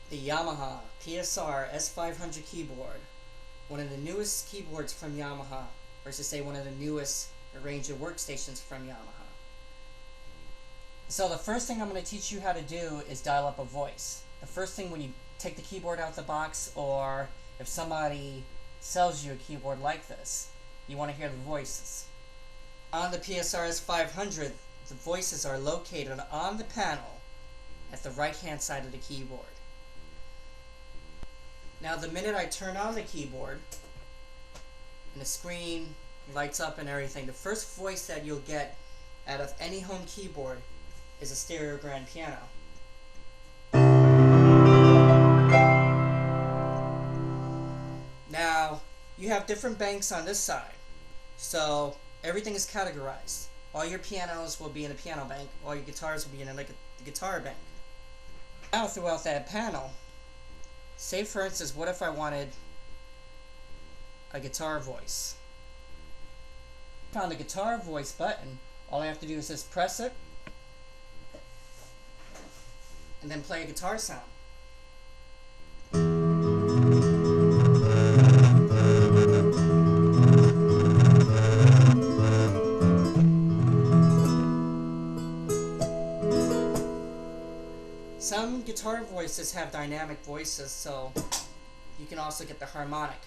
The YAMAHA PSR-S500 keyboard, one of the newest keyboards from YAMAHA, or to say one of the newest range of workstations from YAMAHA. So the first thing I'm going to teach you how to do is dial up a voice. The first thing when you take the keyboard out of the box, or if somebody sells you a keyboard like this, you want to hear the voices. On the PSR-S500, the voices are located on the panel at the right hand side of the keyboard. Now the minute I turn on the keyboard and the screen lights up and everything, the first voice that you'll get out of any home keyboard is a stereo grand piano. Now you have different banks on this side, so everything is categorized. All your pianos will be in a piano bank, all your guitars will be in like a guitar bank. Now throughout that panel, say for instance, what if I wanted a guitar voice? On the guitar voice button, all I have to do is just press it and then play a guitar sound. Some guitar voices have dynamic voices, so you can also get the harmonic.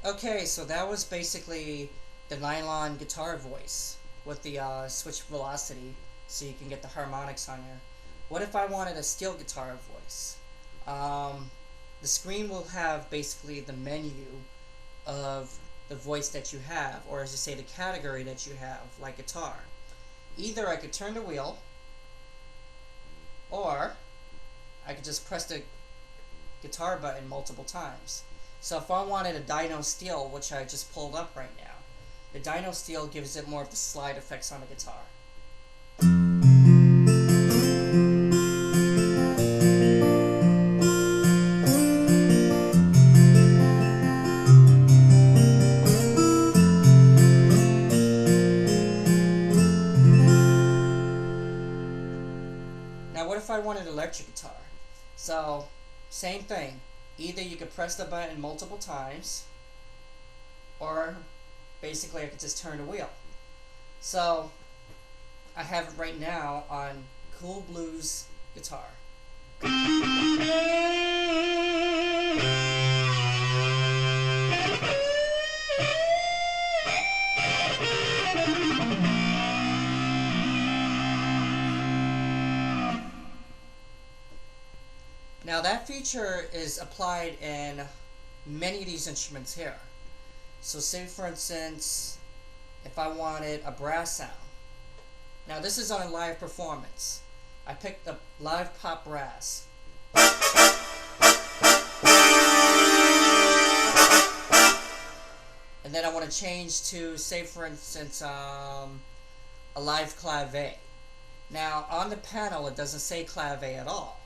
Okay, so that was basically the nylon guitar voice with the switch velocity, so you can get the harmonics on there. What if I wanted a steel guitar voice? The screen will have basically the menu of the voice that you have, or as you say, the category that you have, like guitar. Either I could turn the wheel, or I could just press the guitar button multiple times. So if I wanted a dyno steel, which I just pulled up right now, the dyno steel gives it more of the slide effects on the guitar. Now what if I wanted an electric guitar? So, same thing. Either you could press the button multiple times, or basically I could just turn the wheel. So, I have it right now on Cool Blues guitar. Now that feature is applied in many of these instruments here. So say for instance, if I wanted a brass sound. Now this is on a live performance. I picked up live pop brass. And then I want to change to, say for instance, a live clave. Now on the panel it doesn't say clave at all.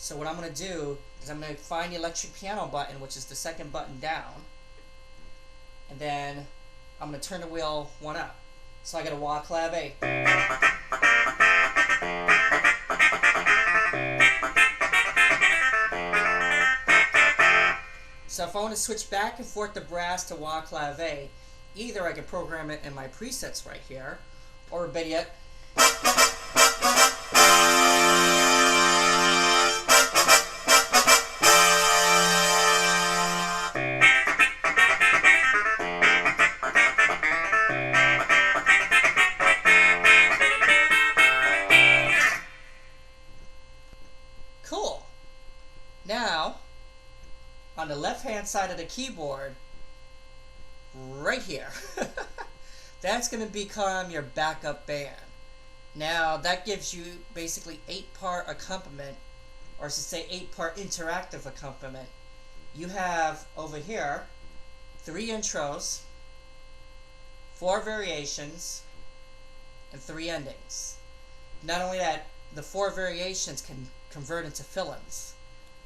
So what I'm going to do is I'm going to find the electric piano button, which is the second button down, and then I'm going to turn the wheel one up. So I got a wah clave. So if I want to switch back and forth the brass to wah clave, either I can program it in my presets right here, or better yet, cool. Now, on the left-hand side of the keyboard, right here, that's going to become your backup band. Now, that gives you basically 8-part accompaniment, or to say 8-part interactive accompaniment. You have over here 3 intros, 4 variations, and 3 endings. Not only that, the 4 variations can convert into fill-ins.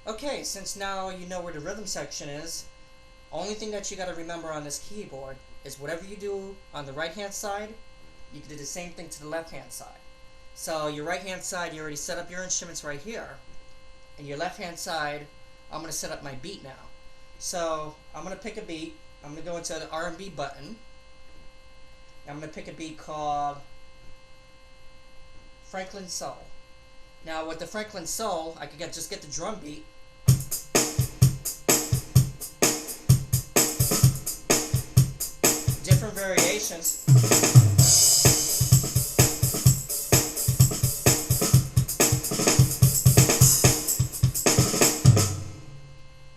Okay, since now you know where the rhythm section is, only thing that you got to remember on this keyboard is whatever you do on the right hand side, you can do the same thing to the left hand side. So your right hand side, you already set up your instruments right here. And your left hand side, I'm going to set up my beat now. So I'm going to pick a beat. I'm going to go into the R&B button. I'm going to pick a beat called Franklin Soul. Now with the Franklin Soul, I could just get the drum beat. Different variations.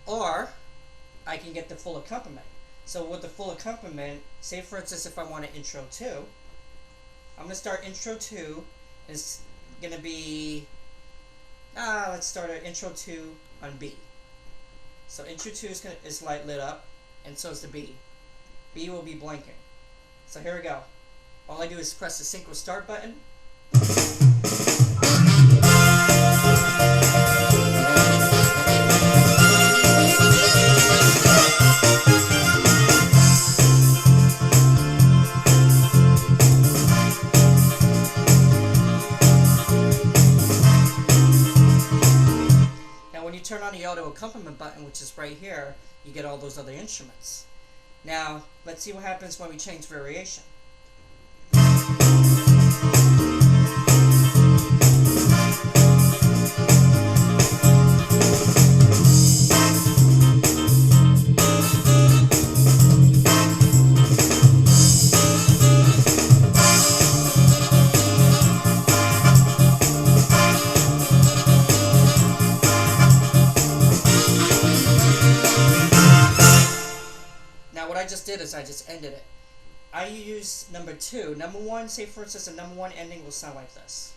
Or I can get the full accompaniment. So with the full accompaniment, say for instance if I want an intro 2, I'm going to start intro 2. It's going to be, let's start an intro 2 on B. So intro 2 is light lit up, and so is the B. B will be blinking. So here we go. All I do is press the synchro start button. Turn on the auto accompaniment button, which is right here, you get all those other instruments. Now, let's see what happens when we change variation. I just ended it. I use number 2. Number 1, say for instance, the number 1 ending will sound like this.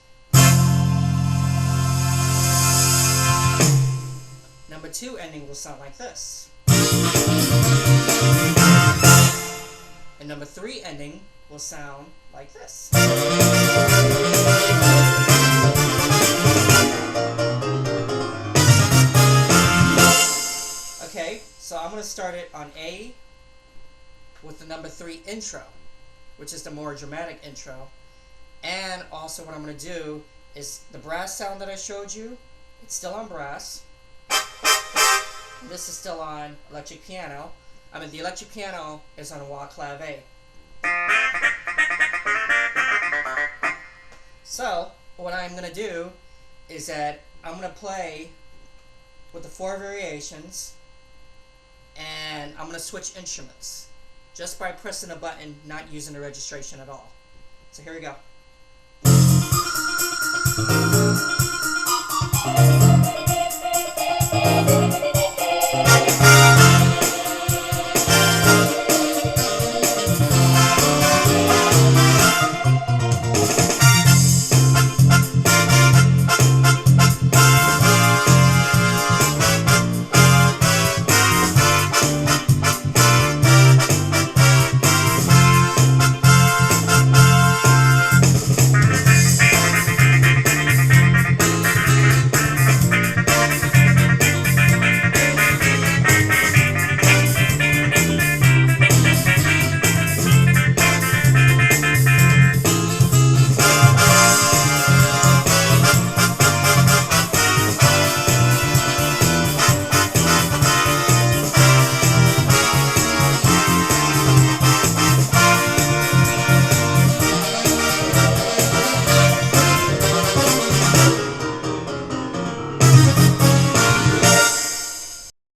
Number 2 ending will sound like this. And number 3 ending will sound like this. Okay, so I'm going to start it on A with the number 3 intro, which is the more dramatic intro. And also what I'm going to do is the brass sound that I showed you, it's still on brass. This is still on electric piano. The electric piano is on wah clave. So what I'm going to do is that I'm going to play with the 4 variations, and I'm going to switch instruments just by pressing a button, not using the registration at all. So here we go.